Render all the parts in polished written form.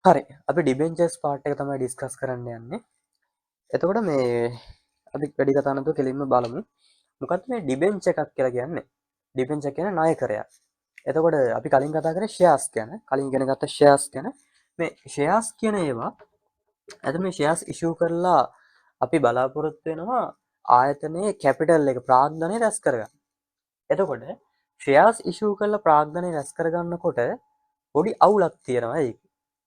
හරි අපි ඩිබෙන්චර්ස් පාර්ට් එක තමයි ඩිස්කස් කරන්න යන්නේ. එතකොට මේ අපි වැඩි කතා නැතුව කෙලින්ම බලමු. මොකක්ද මේ ඩිබෙන්චර් එකක් කියලා කියන්නේ? ඩිබෙන්චර් කියන්නේ ණයකරයක්. එතකොට අපි කලින් කතා කරේ ෂෙයාර්ස් ගැන. කලින් ඉගෙන ගත්ත ෂෙයාර්ස් ගැන. මේ ෂෙයාර්ස් කියන ඒවා අද මේ ෂෙයාර්ස් ඉෂුව කරලා අපි බලාපොරොත්තු වෙනවා ආයතනයේ කැපිටල් එක ප්‍රාග්ධනය රැස් කරගන්න. එතකොට ෂෙයාර්ස් ඉෂුව කරලා ප්‍රාග්ධනය රැස් කරගන්නකොට පොඩි අවුලක් තියෙනවා ඒක.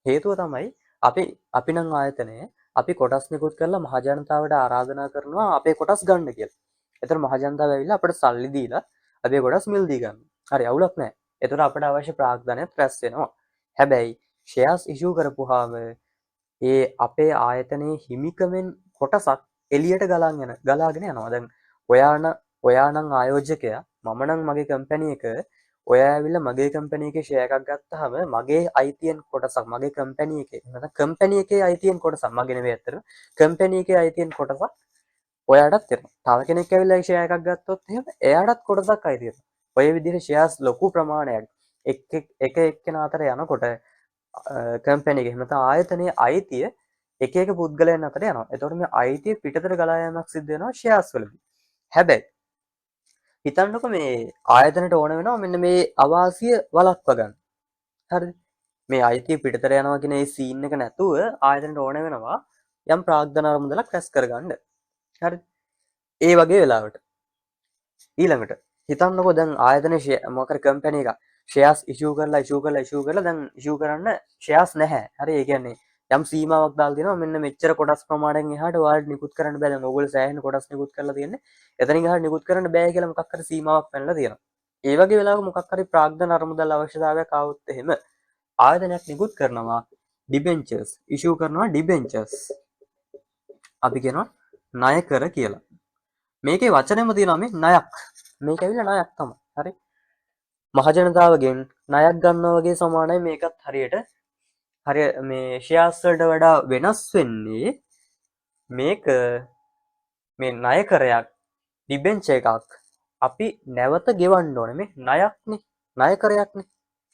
හේතුව තමයි අපි නම් ආයතනයේ අපි කොටස් නිකුත් කරලා මහජනතාවට ආරාධනා කරනවා අපේ කොටස් ගන්න කියලා. එතකොට මහජනතාව ඇවිල්ලා අපිට සල්ලි දීලා අපේ කොටස් මිලදී ගන්නවා. හරි අවුලක් නැහැ. එතකොට අපිට අවශ්‍ය ප්‍රාග්ධනයත් රැස් වෙනවා. හැබැයි ෂෙයාර්ස් ඉෂුව කරපුවාම ඒ අපේ ආයතනයේ හිමිකමෙන් කොටසක් එළියට ගලාගෙන යනවා. දැන් ඔයා නම් ආයෝජකයා මම නම් මගේ කම්පැනි එක ඔයා ඇවිල්ලා මගේ කම්පැනි එකේ ෂෙයා එකක් ගත්තාම මගේ අයිතියෙන් කොටසක් මගේ කම්පැනි එකේ නැත්නම් කම්පැනි එකේ අයිතියෙන් කොටසක් මගේ නෙවෙයි අතට කම්පැනි එකේ අයිතියෙන් කොටසක් ඔයාටත් තියෙනවා. තව කෙනෙක් ඇවිල්ලා ෂෙයා එකක් ගත්තොත් එහෙම එයාටත් කොටසක් අයිති වෙනවා. ඔය විදිහට ෂෙයාර්ස් ලොකු ප්‍රමාණයක් එක එක්කෙනා අතර යනකොට කම්පැනි එක එහෙම නැත්නම් ආයතනයේ අයිතිය එක එක පුද්ගලයන් අතර යනවා. එතකොට මේ අයිතිය පිටතට ගලා යාමක් සිද්ධ වෙනවා ෂෙයාර්ස් වලදී. හැබැයි හිතන්නකො මේ ආයතනට ඕන වෙනවා මෙන්න මේ අවාසිය වළක්වා ගන්න. හරිද? මේ අයිතිය පිටතට යනවා කියන ඒ සීන් එක නැතුව ආයතනට ඕන වෙනවා යම් ප්‍රාග්ධන අරමුදලක් රැස් කරගන්න. හරිද? ඒ වගේ වෙලාවට ඊළඟට හිතන්නකො දැන් ආයතනයේ මොකක් කම්පැනි එක ෂෙයාර්ස් ඉෂුව කරලා දැන් ඉෂුව කරන්න ෂෙයාර්ස් නැහැ. හරි ඒ කියන්නේ යම් සීමාවක් දාලා දෙනවා මෙන්න මෙච්චර කොටස් ප්‍රමාණයෙන් එහාට ඔයාලට නිකුත් කරන්න බෑ. දැන් ඕගොල්ලෝ සෑහෙන කොටස් නිකුත් කරලා තියෙන්නේ. එතනින් එහාට නිකුත් කරන්න බෑ කියලා මොකක් හරි සීමාවක් පැනලා තියෙනවා. ඒ වගේ වෙලාවක මොකක් හරි ප්‍රාග්ධන අරමුදල් අවශ්‍යතාවයක් ආවොත් එහෙම ආයතනයක් නිකුත් කරනවා ඩිබෙන්චර්ස් ඉෂුව කරනවා ඩිබෙන්චර්ස් අපි කියනවා ණය කර කියලා. මේකේ වචනයම තියෙනවා මේ ණයක්. මේක ඇවිල්ලා ණයක් තමයි. හරි. මහජනතාවගෙන් ණයක් ගන්නවා වගේ සමානයි මේකත් හරියට. හරි මේ ෂෙයාර්ස් වලට වඩා වෙනස් වෙන්නේ මේක මේ ණයකරයක් ඩිබෙන්චර් එකක් අපි නැවත ගෙවන්න ඕනේ. මේ ණයක්නේ. ණයකරයක්නේ.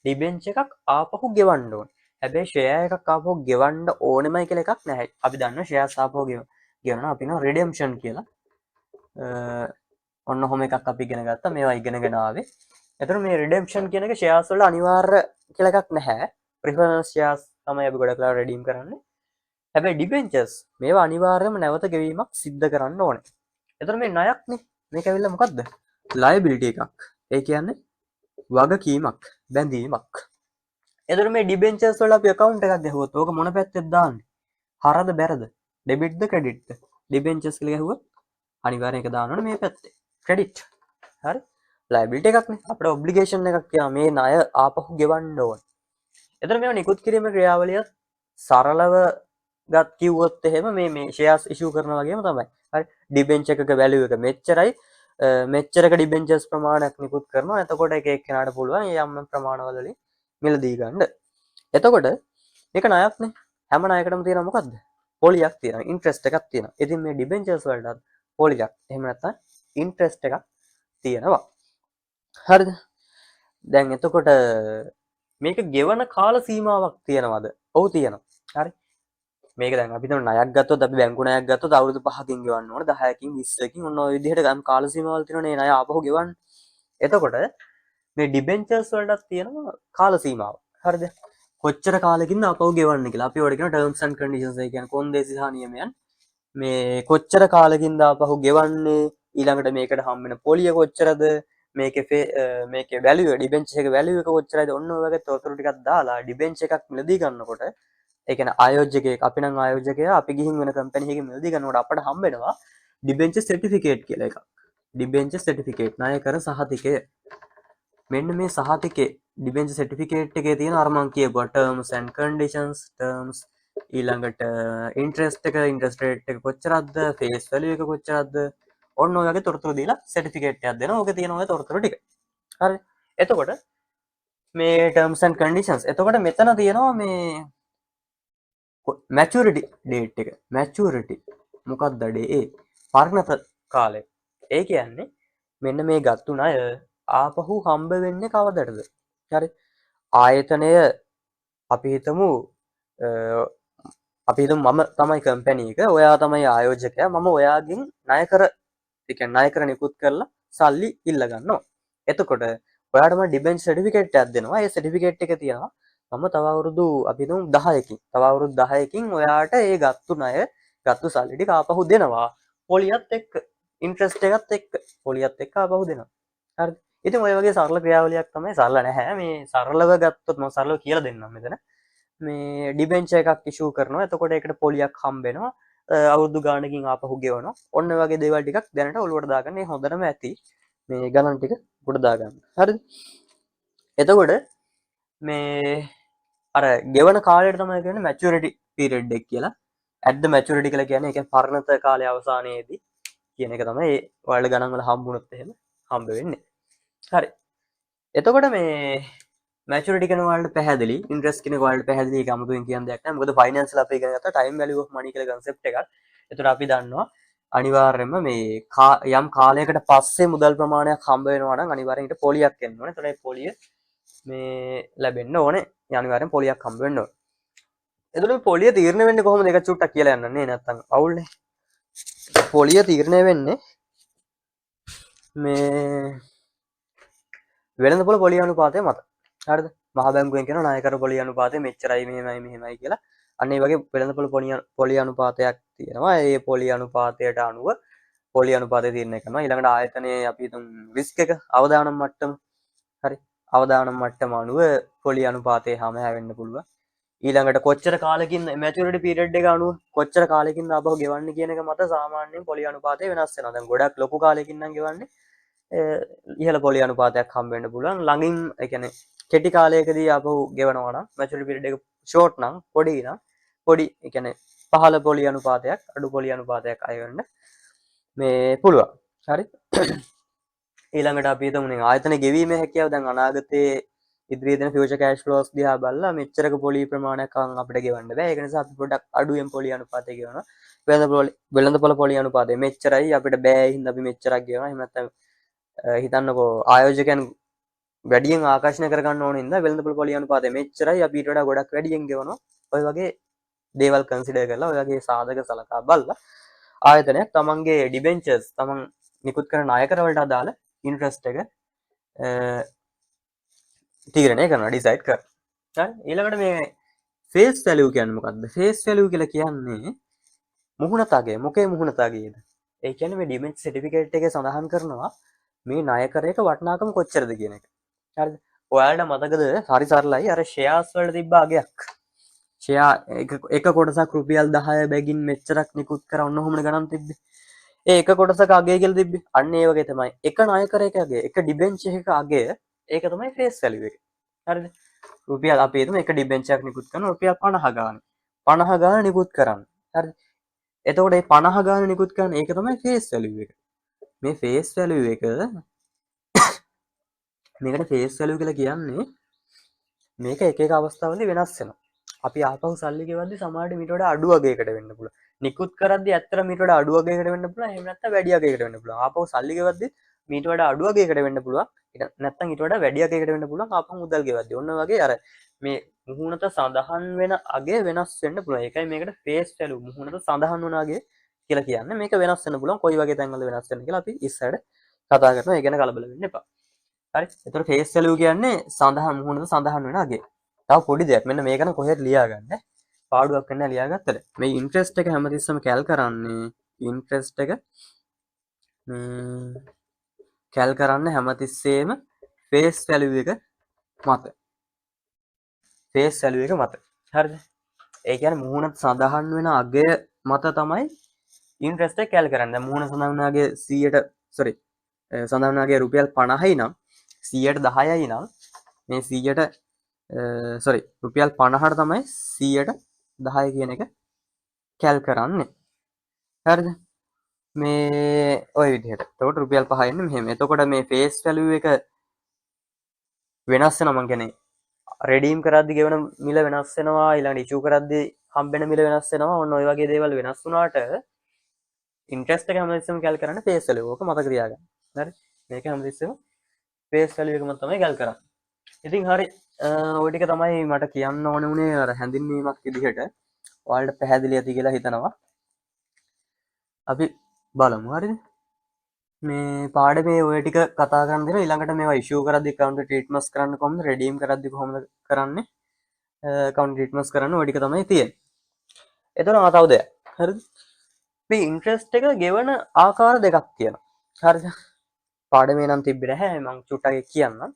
ඩිබෙන්චර් එකක් ආපහු ගෙවන්න ඕනේ. හැබැයි ෂෙයා එකක් ආපහු ගෙවන්න ඕනෙමයි කියලා එකක් නැහැ. අපි දන්නවා ෂෙයාර්ස් ආපහු ගෙවනවා අපි නෝ රිඩෙම්ප්ෂන් කියලා. ඔන්න ඔහොම එකක් අපි ඉගෙන ගත්තා. මේවා ඉගෙනගෙන ආවේ. එතකොට මේ රිඩෙම්ප්ෂන් කියන එක ෂෙයාර්ස් වල අනිවාර්ය කියලා එකක් නැහැ. ප්‍රිෆරන්ස් ෂෙයාර්ස් තමයි අපි ගොඩක් වෙලාවට රිඩීම් කරන්නේ. හැබැයි ඩිබෙන්චර්ස් මේවා අනිවාර්යයෙන්ම නැවත ගෙවීමක් සිද්ධ කරන්න ඕනේ. එතකොට මේ ණයක්නේ. මේක ඇවිල්ලා මොකද්ද? ලයබිලිටි එකක්. ඒ කියන්නේ වගකීමක්, බැඳීමක්. එතකොට මේ ඩිබෙන්චර්ස් වල අපි account එකක් ගැහුවොත් ඕක මොන පැත්තෙද දාන්නේ? හරද බැරද? ඩෙබිට්ද ක්‍රෙඩිට්ද? ඩිබෙන්චර්ස් කියලා ගැහුවොත් අනිවාර්යෙන් එක දාන්න ඕනේ මේ පැත්තේ. ක්‍රෙඩිට්. හරි? ලයබිලිටි එකක්නේ. අපිට ඔබ්ලිගේෂන් එකක් කියනවා මේ ණය ආපහු ගෙවන්න ඕනේ. එතකොට මේවා නිකුත් කිරීමේ ක්‍රියාවලිය සරලව ගත් කිව්වොත් එහෙම මේ ෂෙයාර්ස් ඉෂුව කරනවා වගේම තමයි. හරි? ඩිබෙන්චර් එකක වැලියු එක මෙච්චරයි මෙච්චරක ඩිබෙන්චර්ස් ප්‍රමාණයක් නිකුත් කරනවා. එතකොට එක එක්කෙනාට පුළුවන් යම් ප්‍රමාණවල වලින් මිලදී ගන්න. එතකොට මේක ණයක්නේ. හැම ණයකටම තියෙනවා මොකද්ද? පොලියක් තියෙනවා. ඉන්ට්‍රෙස්ට් එකක් තියෙනවා. ඉතින් මේ ඩිබෙන්චර්ස් වලටත් පොලියක්. එහෙම නැත්නම් ඉන්ට්‍රෙස්ට් එකක් තියෙනවා. හරිද? දැන් එතකොට මේක ගෙවන කාල සීමාවක් තියෙනවද? ඔව් තියෙනවා. හරි. මේක දැන් අපි හිතමු ණයක් ගත්තොත් අපි බැංකු ණයක් ගත්තොත් අවුරුදු 5කින් ගෙවන්න ඕන 10කින් 20කින් ඔන්න ඔය විදිහට ගම් කාල සීමාවල් තියෙනවනේ ණය ආපහු ගෙවන්න. එතකොට මේ ඩිබෙන්චර්ස් වලටත් තියෙනවා කාල සීමාව. හරිද? කොච්චර කාලෙකින්ද ආපහු ගෙවන්න කියලා. අපි ඔයාලට කියන terms and conditions ඒ කියන්නේ කොන්දේසි සහ නියමයන්. මේ කොච්චර කාලෙකින්ද ආපහු ගෙවන්නේ ඊළඟට මේකට හම් වෙන පොලිය කොච්චරද මේකේ වැලියු ඩිබෙන්චර් එකේ වැලියු එක කොච්චරයිද ඔන්න ඔය වගේ තොරතුරු ටිකක් දාලා ඩිබෙන්චර් එකක් මිලදී ගන්නකොට ඒ කියන්නේ ආයෝජකයෙක් අපි නම් ආයෝජකයා අපි ගිහින් වෙන කම්පැනි එකකින් මිලදී ගන්නකොට අපට හම්බ වෙනවා ඩිබෙන්චර් සර්ටිෆිකේට් කියලා එකක්. ඩිබෙන්චර් සර්ටිෆිකේට් ණයකර සහතිකය. මෙන්න මේ සහතිකේ ඩිබෙන්චර් සර්ටිෆිකේට් එකේ තියෙන අර මං කියපුවා terms and conditions terms ඊළඟට ඉන්ට්‍රෙස්ට් ඉන්ට්‍රෙස්ට් රේට් එක කොච්චරක්ද ෆේස් වැලියු එක කොච්චරක්ද ඔන්න ඔය වගේ තොරතුරු දීලා සර්ටිෆිකේට් එකක් දෙනවා. ඕකේ තියෙන ඔය තොරතුරු ටික. හරි. එතකොට මේ terms and conditions එතකොට මෙතන තියෙනවා මේ මැචුරිටි ඩේට් එක. මැචුරිටි මොකක්ද ඒ පරණත කාලය. ඒ කියන්නේ මෙන්න මේ ගත්තු ණය ආපහු හම්බ වෙන්නේ කවදටද? හරි. ආයතනය අපි හිතමු අපි හිතමු මම තමයි කම්පැනි එක, ඔයා තමයි ආයෝජකයා, මම ඔයාගෙන් ණය කර, ඒ කියන්නේ ණය කර නිකුත් කරලා සල්ලි ඉල්ල ගන්නවා. එතකොට ඔයාට මම ඩිබෙන්චර් සර්ටිෆිකේට් එකක් දෙනවා. ඒ සර්ටිෆිකේට් එක තියනවා මම තව අවුරුදු අපි හිතමු 10කින්, තව අවුරුදු 10කින් ඔයාට ඒ ගත්තු ණය, ගත්තු සල්ලි ටික ආපහු දෙනවා. පොලියත් එක්ක, ඉන්ට්‍රස්ට් එකත් එක්ක, පොලියත් එක්ක ආපහු දෙනවා. හරිද? ඉතින් ඔය වගේ සරල ක්‍රියාවලියක් තමයි, සරල නැහැ මේ, සරලව ගත්තොත් මම සරලව කියලා දෙන්නම් මෙතන. මේ ඩිබෙන්චර් එකක් ඉෂුව කරනවා. එතකොට ඒකට පොලියක් හම්බ වෙනවා. අවුරුදු ගානකින් ආපහු ගෙවනවා. ඔන්න වගේ දේවල් ටිකක් දැනට ඔලුවට දාගන්න. මේ හොඳටම ඇති මේ ගණන් ටික උඩ දාගන්න. හරිද? එතකොට මේ අර ගෙවන කාලයට තමයි කියන්නේ මැචුරිටි පීරියඩ් එක කියලා. ඇට් ද මැචුරිටි කියලා කියන්නේ ඒක පරණත කාලය අවසානයේදී කියන එක තමයි ඔයාලට ගණන් වල හම්බුනොත් එහෙම හම්බ වෙන්නේ. හරි. එතකොට මේ මැචුරිටි කෙන වලට පැහැදිලි, ඉන්ට්‍රස්ට් කෙන වලට පැහැදිලි, ඒක අමුතුවෙන් කියන්න දෙයක් නැහැ. මොකද ෆයිනෑන්ස් වල අපි ඉගෙන ගත්තා ටයිම් වැලියු ඔෆ් මනි කියලා concept එකක්. එතකොට අපි දන්නවා අනිවාර්යයෙන්ම මේ යම් කාලයකට පස්සේ මුදල් ප්‍රමාණයක් හම්බ වෙනවා නම් අනිවාර්යෙන් ඊට පොලියක් එන්න ඕනේ. එතකොට මේ පොලිය මේ ලැබෙන්න ඕනේ. අනිවාර්යෙන් පොලියක් හම්බ වෙන්න ඕනේ. එතකොට පොලිය තීරණය වෙන්නේ කොහොමද? ඒක චුට්ටක් කියලා යන්න නේ, නැත්තම් අවුල්නේ. පොලිය තීරණය වෙන්නේ මේ වෙළඳපොළ පොලිය අනුපාතය මත. හරිද? මහ බැංකුවෙන් කියන ණයකර පොලිය අනුපාතය මෙච්චරයි මෙහෙමයි මෙහෙමයි කියලා. අන්න ඒ වගේ වෙළඳපොළ පොලිය අනුපාතයක් තියෙනවා. ඒ පොලිය අනුපාතයට අනුව පොලිය අනුපාතය තීරණය කරනවා. ඊළඟට ආයතනයේ අපි හිතමු රිස්ක් එක, අවදානම් මට්ටම. හරි. අවදානම් මට්ටම අනුව පොලිය අනුපාතය හැම හැවෙන්න පුළුවන්. ඊළඟට කොච්චර කාලෙකින් මැචුරිටි පීරියඩ් එක අනුව කොච්චර කාලෙකින් ආපහු ගෙවන්නේ කියන එක මත සාමාන්‍යයෙන් පොලිය අනුපාතය වෙනස් වෙනවා. දැන් ගොඩක් ලොකු කාලෙකින් නම් ගෙවන්නේ ඉහළ පොලිය අනුපාතයක් හම්බ වෙන්න පුළුවන්. ළඟින් ඒ කියන්නේ කෙටි කාලයකදී ආපහු ගෙවනවා නම් මැචුරිටි පීරියඩ් එක ෂෝට් නම්, පොඩි නම් පොඩි ඒ කියන්නේ පහළ පොලිය අනුපාතයක්, අඩු පොලිය අනුපාතයක් අය වෙන්න මේ පුළුවන්. හරි. ඊළඟට අපි හිතමු ආයතන ගෙවීමේ හැකියාව දැන් අනාගතයේ ඉදිරියේ දෙන ෆියුචර් කෑෂ් ෆ්ලෝස් දිහා බලලා මෙච්චරක පොලි ප්‍රමාණයක් අපිට ගෙවන්න බෑ. ඒක නිසා අපි පොඩ්ඩක් අඩුවෙන් පොලි අනුපාතය ගෙවනවා. වෙළඳපොළ පොලි අනුපාතය මෙච්චරයි අපිට බෑ හින්දා අපි මෙච්චරක් ගෙවනවා. එහෙම නැත්නම් හිතන්නකෝ ආයෝජකයන් වැඩියෙන් ආකර්ෂණය කරගන්න ඕන හින්දා වෙළඳපොළ පොලි අනුපාතය මෙච්චරයි අපි ඊට වඩා ගොඩක් වැඩියෙන් ගෙවනවා. ඔය වගේ දේවල් කන්සිඩර් කරලා ඔය වගේ සාධක සලකා බලලා ආයතනයක් තමන්ගේ ඩිබෙන්චර්ස්, තමන් නිකුත් කරන ණයකර වලට අදාළ ඉන්ට්‍රස්ට් එක තීරණය කරනවා, ඩිසයිඩ් කරනවා. හරි. ඊළඟට මේ ෆේස් වැලියු කියන්නේ මොකක්ද? ෆේස් වැලියු කියලා කියන්නේ මුහුණත අගය. මොකේ මුහුණත අගයද? ඒ කියන්නේ මේ ඩිබෙන්චර් සර්ටිෆිකේට් එකේ සඳහන් කරනවා මේ ණයකරයක වටිනාකම කොච්චරද කියන එක. හරිද? ඔයාලට මතකද? හරි සරලයි. අර ෂෙයාර්ස් වල තිබ්බ අගයක්. ෂෙයා එක කොටසක් රුපියල් 10 බැගින් මෙච්චරක් නිකුත් කරා ඔන්න ඔහොමනේ ගණන් තිබ්බේ. ඒ එක කොටසක අගය කියලා තිබ්බේ. අන්න ඒ වගේ තමයි. එක ණයකරයක අගය, එක ඩිබෙන්චර් එකක අගය, ඒක තමයි ෆේස් වැලියු එක. හරිද? රුපියල් අපි හිතමු එක ඩිබෙන්චර් එකක් නිකුත් කරන රුපියල් 50 ගාන. 50 ගාන නිකුත් කරන්න. හරිද? එතකොට මේ 50 ගාන නිකුත් කරන ඒක තමයි ෆේස් වැලියු එක. මේ ෆේස් වැලියු එක මේකට ෆේස් වැලියු කියලා කියන්නේ මේක එක එක අවස්ථාවලදී වෙනස් වෙනවා. අපි ආපහු සල්ලි ගෙවද්දි සමහරට මීට වඩා අඩු අගයකට වෙන්න පුළුවන්. නිකුත් කරද්දි ඇත්තට මීට වඩා අඩු අගයකට වෙන්න පුළුවන්. එහෙම නැත්නම් වැඩි අගයකට වෙන්න පුළුවන්. ආපහු සල්ලි ගෙවද්දි මීට වඩා අඩු අගයකට වෙන්න පුළුවන්. නැත්නම් ඊට වඩා වැඩි අගයකට වෙන්න පුළුවන් ආපහු මුදල් ගෙවද්දි. ඔන්න වගේ අර මේ මුහුණත සඳහන් වෙන අගය වෙනස් වෙන්න පුළුවන්. ඒකයි මේකට ෆේස් වැලියු, මුහුණත සඳහන් වන අගය කියලා කියන්නේ. මේක වෙනස් වෙන්න පුළුවන්. කොයි වගේ තැන්වල වෙනස් වෙන්න කියලා අපි ඉස්සරහට කතා කරනවා. ඒ ගැන කලබල වෙන්න එපා. හරි. එතකොට ෆේස් වැලියු කියන්නේ සඳහන්, මුහුණත සඳහන් වෙන අගය. තව පොඩි දෙයක් මෙන්න මේක නම් කොහෙද ලියාගන්න පාඩුවක් වෙන්න ලියාගත්තද මේ ඉන්ට්‍රස්ට් එක හැමතිස්සම කැල් කරන්නේ ඉන්ට්‍රස්ට් එක කැල් කරන්න හැමතිස්සෙම ෆේස් වැලියු එක මත ෆේස් වැලියු එක මත හරිද ඒ කියන්නේ මුහුණත් සඳහන් වෙන අගය මත තමයි ඉන්ට්‍රස්ට් එක කැල් කරන්නේ දැන් මුහුණ සඳහන් වෙන අගය 100ට සඳහන් වෙන අගය රුපියල් 50යි නම් 100ට 10යි නම් මේ 100ට රුපියල් 50ට තමයි 100ට 10 කියන එක කැල් කරන්නේ. හරිද? මේ ওই විදිහට. එතකොට රුපියල් 5 එන්නේ මෙහෙම. එතකොට මේ ෆේස් වැලියු එක වෙනස් වෙනවා මං කියන්නේ. රෙඩීම් කරද්දි ගෙවන මිල වෙනස් වෙනවා. ඊළඟට ඉෂුව කරද්දි හම්බෙන මිල වෙනස් වෙනවා. ඔන්න ඔය වගේ දේවල් වෙනස් වුණාට ඉන්ට්‍රස්ට් එක හැමතිස්සෙම කැල් කරන්නේ ෆේස් වැලියු. ඕක මතක තියාගන්න. හරි? මේක හැමතිස්සෙම ෆේස් වැලියු එකම තමයි කැල් කරන්නේ. ඉතින් හරි ඔය ටික තමයි මට කියන්න ඕන වුණේ අර හැඳින්වීමක් විදිහට. ඔයාලට පැහැදිලි ඇති කියලා හිතනවා. අපි බලමු හරිද? මේ පාඩමේ ඔය ටික කතා කරන් දෙනවා. ඊළඟට මේවා ඉෂුව කරද්දි account treatments කරන්න කොහොමද? redeem කරද්දි කොහොමද කරන්නේ? account treatments කරන්න ඔය ටික තමයි තියෙන්නේ. එතකොට තව දෙයක්. හරිද? මේ ඉන්ට්‍රස්ට් එක ගෙවන ආකාර දෙකක් තියෙනවා. හරිද? පාඩමේ නම් තිබ්බේ නැහැ. මම චුට්ටක් කියන්නම්.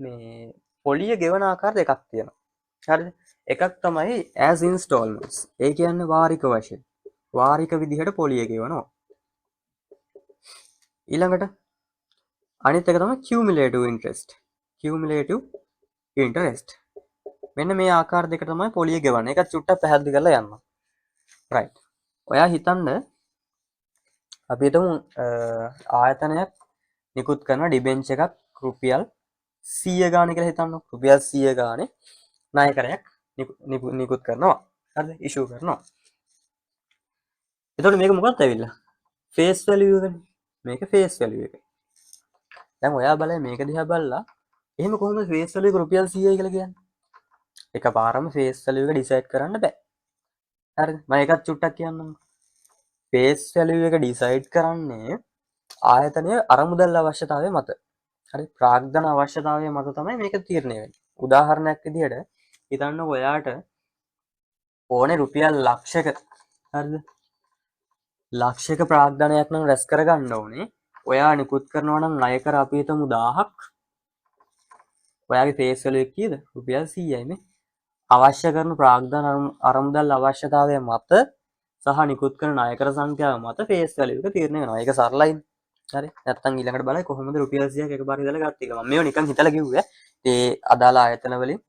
මේ පොලිය ගෙවන ආකාර දෙකක් තියෙනවා. හරිද? එකක් තමයි as installments. ඒ කියන්නේ වාරික වශයෙන්. වාරික විදිහට පොලිය ගෙවනවා. ඊළඟට අනිත් එක තමයි cumulative interest. cumulative interest. මෙන්න මේ ආකාර දෙක තමයි පොලිය ගෙවන්නේ. ඒක චුට්ටක් පැහැදිලි කරලා යන්න. right. ඔයා හිතන්න අපි හිතමු ආයතනයක් නිකුත් කරන ඩිබෙන්චර් එකක් රුපියල් 100 ගාන කියලා හිතන්න. රුපියල් 100 ගානේ ණයකරයක් නිකුත් කරනවා. හරිද? ඉෂුව කරනවා. එතකොට මේක මොකක්ද ඇවිල්ලා? ෆේස් වැලියු එකනේ. මේක ෆේස් වැලියු එක. දැන් ඔයා බලය මේක දිහා බලලා එහෙම කොහොමද ෆේස් වැලියු එක රුපියල් 100යි කියලා කියන්නේ? එකපාරම ෆේස් වැලියු එක ඩිසයිඩ් කරන්න බෑ. හරිද? මම ඒකත් චුට්ටක් කියන්නම්. ෆේස් වැලියු එක ඩිසයිඩ් කරන්නේ ආයතනයේ අරමුදල් අවශ්‍යතාවය මත. හරි ප්‍රාග්ධන අවශ්‍යතාවය මත තමයි මේක තීරණය වෙන්නේ. උදාහරණයක් විදිහට හිතන්න ඔයාට ඕනේ රුපියල් ලක්ෂයක හරිද? ලක්ෂයක ප්‍රාග්ධනයක් නම් රැස් කරගන්න ඕනේ. ඔයා නිකුත් කරනවා නම් ණය කර අපි හිතමු 1000ක්. ඔයාගේ ෆේස් වැලියු එක කීයද? රුපියල් 100යි නේ. අවශ්‍ය කරන ප්‍රාග්ධන අරමුදල් අවශ්‍යතාවය මත සහ නිකුත් කරන ණයකර සංඛ්‍යාව මත ෆේස් වැලියු එක තීරණය වෙනවා. ඒක සරලයි. හරි. නැත්තම් ඊළඟට බලයි කොහොමද රුපියල් 100ක් එකපාර ඉඳලා ගත්තේ කියලා. මම මේව නිකන් හිතලා කිව්වේ. ඒ අදාළ ආයතන වලින්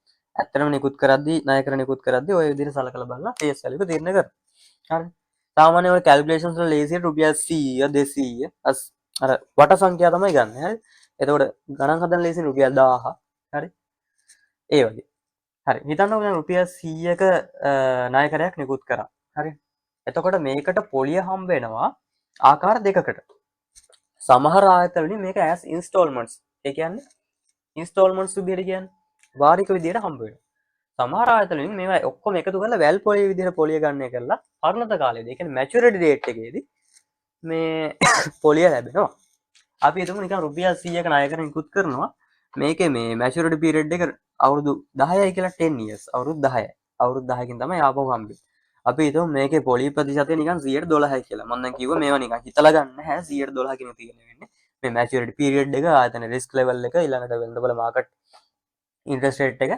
ඇත්තටම නිකුත් කරද්දී ණයකර නිකුත් කරද්දී ඔය විදිහට සලකලා බලලා ෆේස් වැලියු එක තීරණය කරනවා. හරි. සාමාන්‍ය ඔය කැල්කියුලේෂන්ස් වල ලේසියට රුපියල් 100 200 අර වට සංඛ්‍යා තමයි ගන්න. හරි. එතකොට ගණන් හදන්න ලේසියෙන් රුපියල් 1000. හරි. ඒ වගේ. හරි. හිතන්නකෝ දැන් රුපියල් 100ක ණයකරයක් නිකුත් කරා. හරි. එතකොට මේකට පොලිය හම්බ වෙනවා ආකාර දෙකකට. සමහර ආයතන වලින් මේක as installments. ඒ කියන්නේ installments විදිහට කියන්නේ වාරික විදිහට හම්බ වෙනවා. සමහර ආයතන වලින් මේවා ඔක්කොම එකතු කරලා වැල් පොලිය විදිහට පොලිය ගන්න කරලා පරණත කාලේදී ඒ කියන්නේ maturity date එකේදී මේ පොලිය ලැබෙනවා. අපි හිතමු නිකන් රුපියල් 100ක ණයකර නිකුත් කරනවා. මේකේ මේ maturity period එක අවුරුදු 10යි කියලා 10 years. අවුරුදු 10යි. අවුරුදු 10කින් තමයි ආපහු හම්බෙන්නේ. අපි හිතමු මේකේ පොලි ප්‍රතිශතය නිකන් 112යි කියලා. මම දැන් කිව්වා මේවා නිකන් හිතලා ගන්න නැහැ. 112 කියන තියෙන්නේ වෙන්නේ. මේ maturity period එක ආයතන risk level එක ඊළඟට වෙළඳපොළ market interest rate එක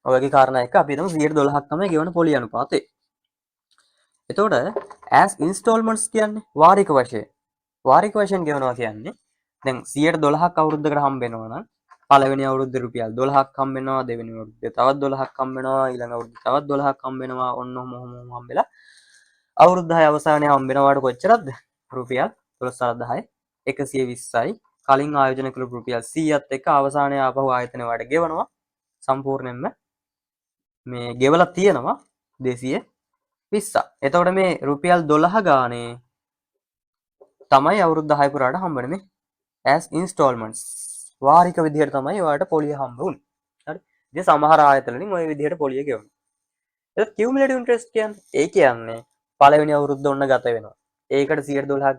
ඔය වගේ කාරණා එක අපි හිතමු 112ක් තමයි ගෙවන පොලි අනුපාතය. එතකොට as installments කියන්නේ වාරික වශයෙන්. වාරික වශයෙන් ගෙවනවා කියන්නේ දැන් 112ක් අවුරුද්දකට හම්බ වෙනවා නම් පළවෙනි අවුරුද්දේ රුපියල් 12ක් හම්බ වෙනවා, දෙවෙනි අවුරුද්දේ තවත් 12ක් හම්බ වෙනවා, ඊළඟ අවුරුද්දේ තවත් 12ක් හම්බ වෙනවා. ඔන්න ඔහොම හම්බෙලා අවුරුදු 10 අවසානයේ හම්බ වෙනවාට කොච්චරද? රුපියල් 12010 120යි. කලින් ආයෝජනය කළ රුපියල් 100ත් එක්ක අවසානයේ ආපහු ආයතනය වලට ගෙවනවා. සම්පූර්ණයෙන්ම මේ ගෙවලා තියෙනවා 220ක්. එතකොට මේ රුපියල් 12 ගානේ තමයි අවුරුදු 10 පුරාට හම්බෙන්නේ මේ as installments. වාරික විදිහට තමයි ඔයාලට පොලිය හම්බ වුනේ. හරි. ඉතින් සමහර ආයතන වලින් ওই විදිහට පොලිය ගෙවනවා. ඒක cumulative interest කියන්නේ. ඒ කියන්නේ පළවෙනි අවුරුද්ද ඔන්න ගත වෙනවා. ඒකට 112ක්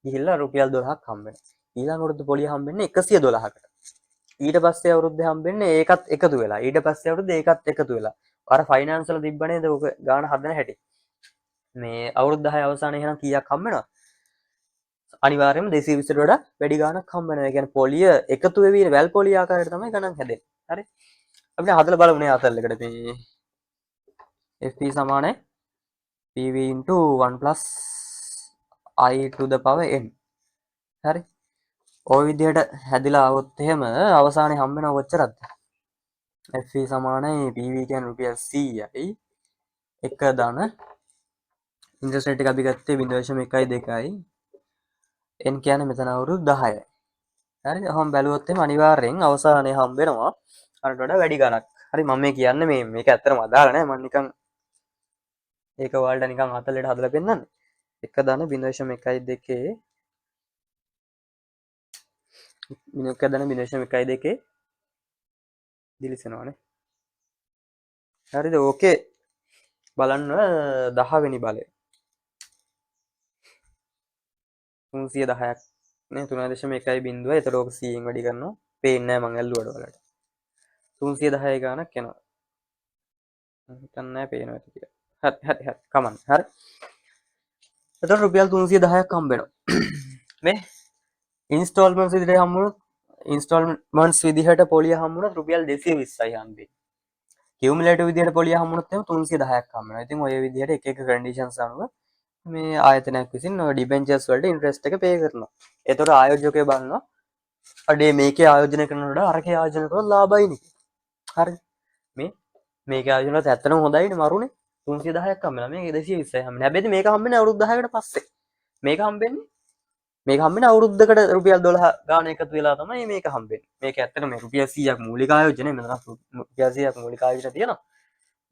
ගිහිල්ලා රුපියල් 12ක් හම්බ වෙනවා. ඊළඟ අවුරුද්ද පොලිය හම්බෙන්නේ 112කට. ඊට පස්සේ අවුරුද්දේ හම්බෙන්නේ ඒකත් එකතු වෙලා. ඊට පස්සේ අවුරුද්දේ ඒකත් එකතු වෙලා. අර ෆයිනෑන්ස් වල තිබ්බ නේද ඔක ගාන හදන හැටි. මේ අවුරුදු 10 අවසානයේ එහෙනම් කීයක් හම්බ වෙනවද? අනිවාර්යයෙන්ම 220ට වඩා වැඩි ගාණක් හම්බ වෙනවා. ඒ කියන්නේ පොලිය එකතු වෙවි වැල් පොලිය ආකාරයට තමයි ගණන් හැදෙන්නේ. හරි. අපිට හදලා බලමු නේ ආතල් එකට මේ FP සමානයි PV into 1 plus I to the power n. හරි. ওই විදිහට හැදිලා આવොත් එහෙම අවසානයේ හම්බ වෙනව කොච්චරද? FP සමානයි PV කියන්නේ රුපියල් 100යි. එක ධන ඉන්ට්‍රස්ට් රේට් එක අපි ගත්තේ 0.12යි. n කියන්නේ මෙතන අවුරුදු 10යි. හරි. ඔහොම බැලුවොත් එහෙම අනිවාර්යෙන් අවසානයේ හම්බ වෙනවා අරට වඩා වැඩි ගණක්. හරි මම මේ කියන්නේ මේක ඇත්තටම අදාළ නැහැ. මම නිකන් ඒක ඔයාලට නිකන් අතලෙට හදලා පෙන්නන්නේ. 1 ධන 0.12 1 ධන 0.12 දිලිසෙනවානේ. හරිද? ඕකේ බලන්න 10 වෙනි බලය 310ක් නේ 3.1.0. එතකොට ඕක 100න් වැඩි කරනවා. පේන්නේ නැහැ මං ඇල්ලුවට වලට. 310 ගානක් එනවා. හිතන්නේ නැහැ පේනවා කියලා. හරි කමන්න. හරි. එතකොට රුපියල් 310ක් හම්බ වෙනවා. මේ ඉන්ස්ටෝල්මන්ට්ස් විදිහට හම්බුනොත් ඉන්ස්ටෝල්මන්ට්ස් විදිහට පොලිය හම්බුනොත් රුපියල් 220යි හම්බෙන්නේ. කියුමුලේටිව් විදිහට පොලිය හම්බුනොත් එහෙනම් 310ක් හම්බ වෙනවා. ඉතින් ඔය විදිහට එක එක කන්ඩිෂන්ස් අනුව මේ ආයතනයක් විසින් ඔය ඩිබෙන්චර්ස් වලට ඉන්ට්‍රෙස්ට් එක පේ කරනවා. එතකොට ආයෝජකයෝ බලනවා අඩේ මේකේ ආයෝජනය කරනකොට අරකේ ආයෝජනය කරනකොට ලාභයි නේ. හරිද? මේකේ ආයෝජන කරනකොට ඇත්තටම හොඳයිනේ මරුනේ. 310ක් හම්බෙනවා. මේක 220යි හම්බෙන්නේ. හැබැයි මේක හම්බෙන්නේ අවුරුදු 10කට පස්සේ. මේක හම්බෙන්නේ අවුරුද්දකට රුපියල් 12 ගාන එකතු වෙලා තමයි මේක හම්බෙන්නේ. මේක ඇත්තටම මේ රුපියල් 100ක් මූලික ආයෝජනය මෙතන රුපියල් 100ක් මූලික ආයෝජන තියෙනවා.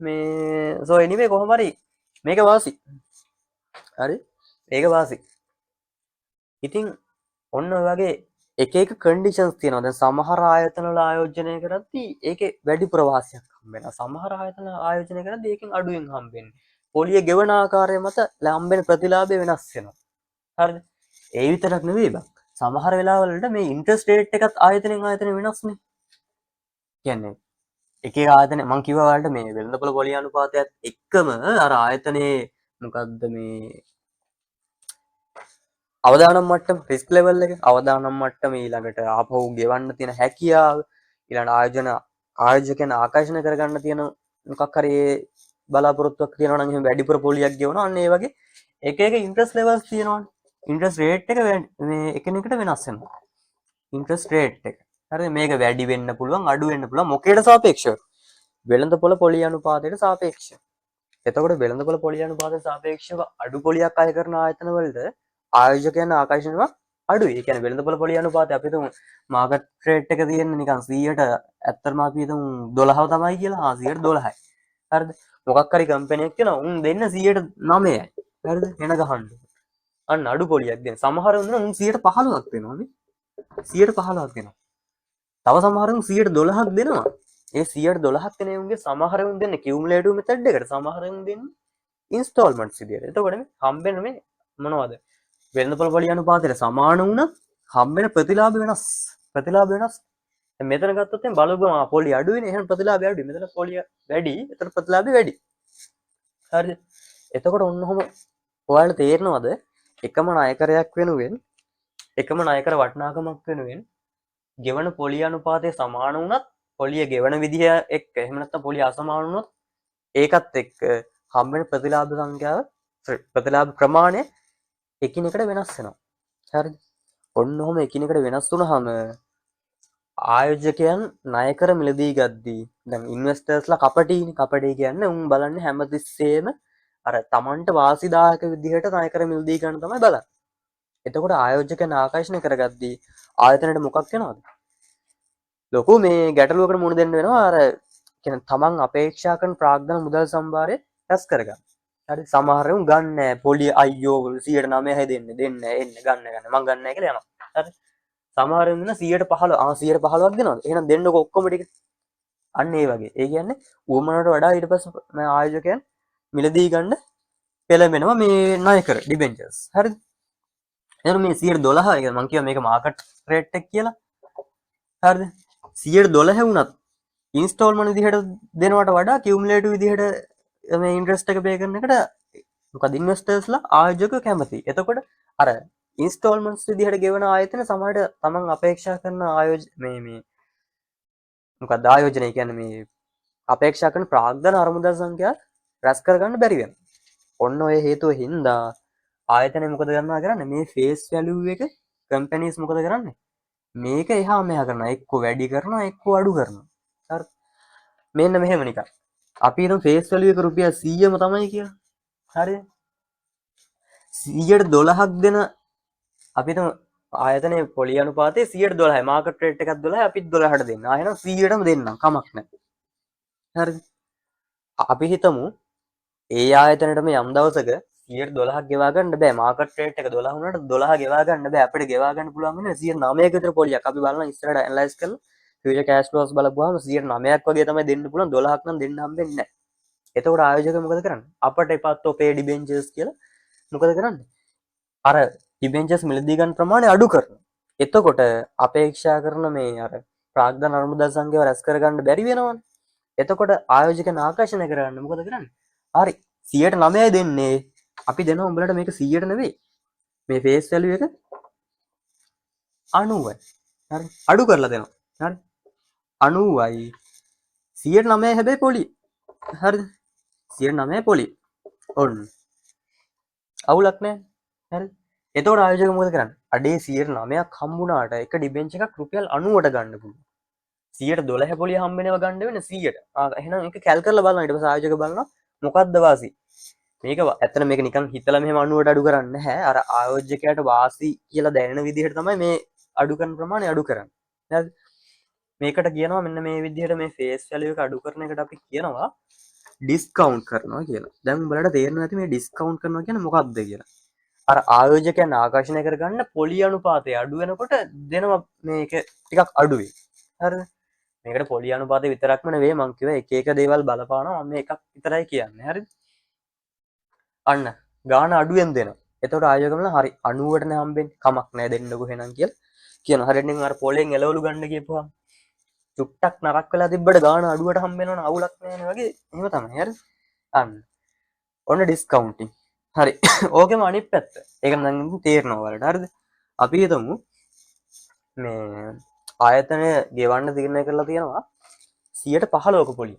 මේ සෝ එනිවේ කොහොම හරි මේක වාසි. හරි? මේක වාසි. ඉතින් ඔන්න ඔය වගේ එක එක කන්ඩිෂන්ස් තියෙනවා. දැන් සමහර ආයතන වල ආයෝජනය කරද්දී ඒකේ වැඩි ප්‍රවාසයක් හම්බ වෙනවා. සමහර ආයතන ආයෝජනය කරද්දී ඒකෙන් අඩුවෙන් හම්බෙන්නේ. පොලිය ගෙවන ආකාරය මත හම්බෙන ප්‍රතිලාභය වෙනස් වෙනවා. හරිද? ඒ විතරක් නෙවෙයි බං. සමහර වෙලාවලට මේ ඉන්ට්‍රස්ට් රේට් එකත් ආයතනෙන් ආයතන වෙනස්නේ. කියන්නේ එක එක ආයතන මං කිව්වා වලට මේ වෙළඳපොළ පොලිය අනුපාතයත් එක්කම අර ආයතනයේ මොකද්ද මේ අවදානම් මට්ටම රිස්ක් ලෙවල් එක අවදානම් මට්ටම ඊළඟට ආපහු ගෙවන්න තියෙන හැකියාව ඊළඟ ආයෝජකයන් ආකර්ෂණය කරගන්න තියෙන මොකක් හරි බලාපොරොත්තුවක් තියෙනවා නම් එහෙම වැඩිපුර පොලියක් ගෙවනවා අන්න ඒ වගේ එක එක ඉන්ට්‍රස්ට් ලෙවල්ස් තියෙනවානේ ඉන්ට්‍රස්ට් රේට් එක මේ එකිනෙකට වෙනස් වෙනවා ඉන්ට්‍රස්ට් රේට් එක හරිද මේක වැඩි වෙන්න පුළුවන් අඩු වෙන්න පුළුවන් මොකේට සාපේක්ෂව වෙළඳපොළ පොලිය අනුපාතයට සාපේක්ෂව එතකොට වෙළඳපොළ පොලිය අනුපාතයට සාපේක්ෂව අඩු පොලියක් අය කරන ආයතන වලට ආයෝජකයන් ආකර්ෂණයක් අඩුයි. ඒ කියන්නේ වෙළඳපොළ පොලිය අනුපාතය අපි හිතමු මාකට් රේට් එක තියෙන්නේ නිකන් 100ට ඇත්තටම අපි හිතමු 12 තමයි කියලා. 100ට 12යි. හරිද? මොකක් හරි කම්පැනියක් තියෙනවා උන් දෙන්න 100ට 9යි. හරිද? එන ගහන්න. අන්න අඩු පොලියක් දෙන. සමහර උන් 115ක් දෙනවා නේ. 115ක් දෙනවා. තව සමහර උන් 112ක් දෙනවා. ඒ 112ක් දෙන උන්ගේ සමහර උන් දෙන්නේ කියුමුලේටිව් මෙතඩ් එකට. සමහර උන් දෙන්නේ ඉන්ස්ටෝල්මන්ට්ස් විදියට. එතකොට මේ හම්බෙන්නේ මේ මොනවද? වෙළඳපොළ පොලිය අනුපාතයට සමාන වුණත් හම්බෙන ප්‍රතිලාභ වෙනස්. ප්‍රතිලාභ වෙනස්. දැන් මෙතන ගත්තොත් එහෙනම් බලපුවම පොලිය අඩු වෙන. එහෙනම් ප්‍රතිලාභය අඩුයි. මෙතන පොලිය වැඩි. එතන ප්‍රතිලාභය වැඩි. හරිද? එතකොට ඔන්න ඔහොම ඔයාලට තේරෙනවද? එකම ණයකරයක් වෙනුවෙන් එකම ණයකර වටිනාකමක් වෙනුවෙන් ගෙවන පොලිය අනුපාතය සමාන වුණත් පොලිය ගෙවන විදිහ එක්ක එහෙම නැත්නම් පොලිය අසමාන වුණොත් ඒකත් එක්ක හම්බෙන ප්‍රතිලාභ සංඛ්‍යාව ප්‍රතිලාභ ප්‍රමාණය එකිනෙකට වෙනස් වෙනවා. හරිද? ඔන්න ඔහොම එකිනෙකට වෙනස් වුණාම ආයෝජකයන් ණය කර මිලදී ගද්දී දැන් ඉන්වෙස්ටර්ස්ලා කපටිනේ. කපටි කියන්නේ උන් බලන්නේ හැමතිස්සෙම අර Tamanට වාසිදායක විදිහට ණය කර මිලදී ගන්න තමයි බලන්නේ. එතකොට ආයෝජකයන් ආකර්ෂණය කරගද්දී ආයතනයට මොකක් වෙනවද? ලොකු මේ ගැටලුවකට මුහුණ දෙන්න වෙනවා. අර කියන්නේ Taman අපේක්ෂා කරන ප්‍රාග්ධන මුදල් සම්භාරය රැස් කරගන්න. හරි සමහර උන් ගන්න පොලිය අයියෝ 109යි දෙන්න එන්න ගන්න මං ගන්න නැහැ කියලා යනවා. හරි සමහර උන් 115 115ක් දෙනවද? එහෙනම් දෙන්නකො ඔක්කොම ටික. අන්න ඒ වගේ. ඒ කියන්නේ ඌමනට වඩා ඊට පස්සේ මේ ආයෝජකයන් මිලදී ගන්න පෙළඹෙනවා මේ ණය කර ඩිබෙන්චර්ස්. හරිද? එහෙනම් මේ 112 මං කියවා මේක මාකට් රේට් එක කියලා. හරිද? 112 වුණත් ඉන්ස්ටෝල්මන්ට් විදිහට දෙනවට වඩා කියුමුලේටිව් විදිහට මේ ඉන්ට්‍රස්ට් එක පේ කරන එකට මොකද ඉන්වෙස්ටර්ස්ලා ආයෝජකයෝ කැමති. එතකොට අර ඉන්ස්ටෝල්මන්ට්ස් විදිහට ගෙවන ආයතන සමහරට තමන් අපේක්ෂා කරන මේ මොකද ආයෝජනය කියන්නේ මේ අපේක්ෂා කරන ප්‍රාග්ධන අරමුදල් සංඛ්‍යාව රැස් කරගන්න බැරි වෙනවා. ඔන්න ඔය හේතුව හින්දා ආයතනය මොකද කරන්නේ මේ ෆේස් වැලියු එක කම්පැනිස් මොකද කරන්නේ? මේක එහා මෙහා කරනවා. එක්ක වැඩි කරනවා එක්ක අඩු කරනවා. හරි. මෙන්න මෙහෙම නිකන්. අපි හිතමු ෆේස් වැලියු එක රුපියල් 100ම තමයි කියලා. හරිද? 100ට 12ක් දෙන අපි හිතමු ආයතනයේ පොලිය අනුපාතය 100ට 12යි. මාකට් රේට් එකක් 12යි. අපිත් 12ට දෙන්න. එහෙනම් 100ටම දෙන්නම්. කමක් නැහැ. හරිද? අපි හිතමු ඒ ආයතනයටම යම් දවසක 112ක් ගෙවා ගන්න බෑ. මාකට් රේට් එක 12 වුණාට 12 ගෙවා ගන්න බෑ. අපිට ගෙවා ගන්න පුළුවන් වෙන්නේ 109ක විතර පොලියක්. අපි බලනවා ඉස්සරහට ඇනලයිස් කරලා ෆියුචර් කෑෂ් ෆ්ලෝස් බලපුවාම 9ක් වගේ තමයි දෙන්න පුළුවන් 12ක් නම් දෙන්න හම්බෙන්නේ නැහැ. එතකොට ආයෝජක මොකද කරන්නේ? අපට එපත් ඔපේ ඩිබෙන්චර්ස් කියලා මොකද කරන්නේ? අර ඩිබෙන්චර්ස් මිලදී ගන්න ප්‍රමාණය අඩු කරනවා. එතකොට අපේක්ෂා කරන මේ අර ප්‍රාග්ධන අනුමුදල් සංඛ්‍යාව රැස් කරගන්න බැරි වෙනවනේ. එතකොට ආයෝජකයන් ආකර්ෂණය කරගන්න මොකද කරන්නේ? හරි 109යි දෙන්නේ. අපි දෙනවා උඹලට මේක 100ට නෙවෙයි. මේ ෆේස් වැලියු එක 90යි. හරි. අඩු කරලා දෙනවා. හරි. 90යි 109 හැබැයි පොලි. හරිද? 109 පොලි. ඔන්න. අවුලක් නැහැ. හරිද? එතකොට ආයෝජක මොකද කරන්නේ? අඩේ 109ක් හම්බුණාට එක ඩිබෙන්ච් එකක් රුපියල් 90ට ගන්න පුළුවන්. 112 පොලිය හම්බෙනව ගන්න වෙන 100ට. එහෙනම් ඒක කැල් කරලා බලනවා. ඊට පස්සේ ආයෝජක බලනවා මොකක්ද වාසි? මේක ඇත්තට මේක නිකන් හිතලා මෙහෙම 90ට අඩු කරන්නේ නැහැ. අර ආයෝජකයාට වාසි කියලා දැනෙන විදිහට තමයි මේ අඩු කරන ප්‍රමාණය අඩු කරන්නේ. හරිද? මේකට කියනවා මෙන්න මේ විදිහට මේ ෆේස් වැලියු එක අඩු කරන එකට අපි කියනවා ඩිස්කවුන්ට් කරනවා කියලා. දැන් උඹලට තේරෙනවා ඇති මේ ඩිස්කවුන්ට් කරනවා කියන්නේ මොකක්ද කියලා. අර ආයෝජකයන් ආකර්ෂණය කරගන්න පොලි අනුපාතය අඩු වෙනකොට දෙනවා මේක ටිකක් අඩුයි. හරිද? මේකට පොලි අනුපාතය විතරක්ම නෙවෙයි මං කිව්වා එක එක දේවල් බලපානවා. මම එකක් විතරයි කියන්නේ. හරිද? අන්න ගාන අඩුවෙන් දෙනවා. එතකොට ආයෝජකවල හරි 90ට නේ හම්බෙන්නේ. කමක් නැහැ දෙන්නකෝ එහෙනම් කියලා කියනවා. හරියට නිකන් අර පොලෙන් එළවලු ගන්න කියපුවා. චුට්ටක් නරක් වෙලා තිබ්බට ගාන අඩුවට හම්බෙනවනේ අවුලක් නැහැ වගේ එහෙම තමයි. හරිද? අන්න ඔන්න ඩිස්කවුන්ටින්. හරි. ඕකෙම අනිත් පැත්ත. ඒක නම් තේරෙනවා වලට. හරිද? අපි හිතමු මේ ආයතනය ගෙවන්න තීරණය කරලා තියෙනවා 115ක පොලිය.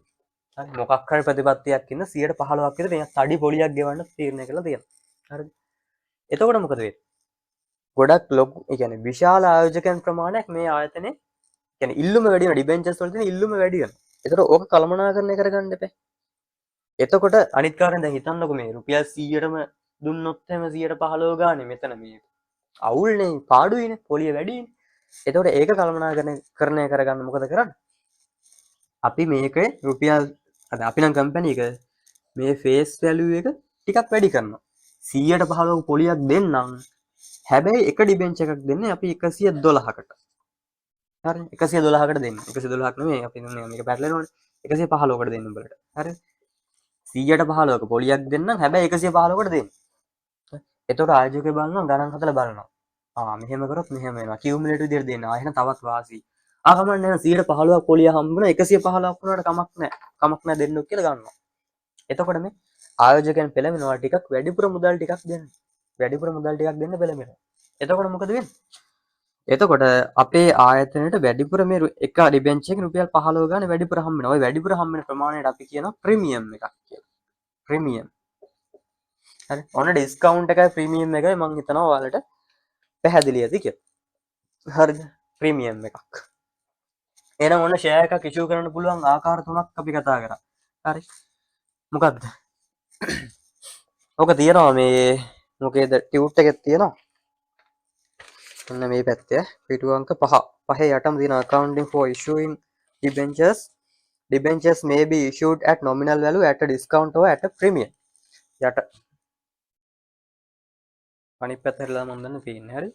හරි මොකක් හරි ප්‍රතිපත්තියක් ඉන්න 115ක් විතර මේ තඩි පොලියක් ගෙවන්න තීරණය කරලා තියෙනවා. හරිද? එතකොට මොකද වෙන්නේ? ගොඩක් ලොකු ඒ කියන්නේ විශාල ආයෝජකයන් ප්‍රමාණයක් මේ ආයතනයේ කියන්නේ ඉල්ලුම වැඩි වෙන ඩිබෙන්චර්ස් වල තියෙන ඉල්ලුම වැඩි වෙනවා. එතකොට ඕක කළමනාකරණය කරගන්න එපා. එතකොට අනිත් කාරණේ දැන් හිතන්නකො මේ රුපියල් 100ටම දුන්නොත් එහෙම 115 ගානේ මෙතන මේ අවුල්නේ පාඩුයිනේ පොලිය වැඩිනේ. එතකොට ඒක කළමනාකරණය කරගන්න මොකද කරන්නේ? අපි මේකේ රුපියල් අද අපි නම් කම්පැනි එක මේ ෆේස් වැලියු එක ටිකක් වැඩි කරනවා. 115ක පොලියක් දෙන්නම්. හැබැයි එක ඩිබෙන්ච් එකක් දෙන්නේ අපි 112කට. හරි 112කට දෙන්න. 112ක් නෙමෙයි අපි දුන්නේ මේක පැටලෙනවනේ. 115කට දෙන්න උඹලට. හරි 115ක පොලියක් දෙන්නම්. හැබැයි 115කට දෙන්න. එතකොට ආයෝජකය බලනවා ගණන් හදලා බලනවා. මෙහෙම කරොත් මෙහෙම වෙනවා. කියුමුලේටිව් විදියට දෙන්න. එහෙනම් තවත් වාසි. කමක් නැහැ 115ක් පොලිය හම්බුණා 115ක් වුණාට කමක් නැහැ. කමක් නැහැ දෙන්නු කියලා ගන්නවා. එතකොට මේ ආයෝජකයන් පෙළඹෙනවා ටිකක් වැඩිපුර මුදල් ටිකක් දෙන්න. වැඩිපුර මුදල් ටිකක් දෙන්න පෙළඹෙනවා. එතකොට මොකද වෙන්නේ? එතකොට අපේ ආයතනයට වැඩිපුර මේ එක ඩිබෙන්ච් එකක රුපියල් 15 ගානේ වැඩිපුර හම්බ වෙනවා. ওই වැඩිපුර හම්බ වෙන ප්‍රමාණයට අපි කියනවා ප්‍රීමියම් එකක් කියලා. ප්‍රීමියම්. හරි. ඔන්න ඩිස්කවුන්ට් එකයි ප්‍රීමියම් එකයි මම හිතනවා ඔයාලට පැහැදිලි ඇති කියලා. හරිද? ප්‍රීමියම් එකක්. එහෙනම් ඔන්න ෂෙයා එකක් ඉෂුව කරන්න පුළුවන් ආකාර තුනක් අපි කතා කරා. හරි. මොකක්ද? ඔක තියෙනවා මේ මොකේද ටියුට් එකේ තියෙනවා. ඔන්න මේ පැත්තේ පිටු අංක 5. පහේ යටම තියෙන accounting for issuing debentures. Debentures may be issued at nominal value at a discount or at a premium. යට අනිත් පැත්තටලා මම දන්න තියෙන්නේ. හරි.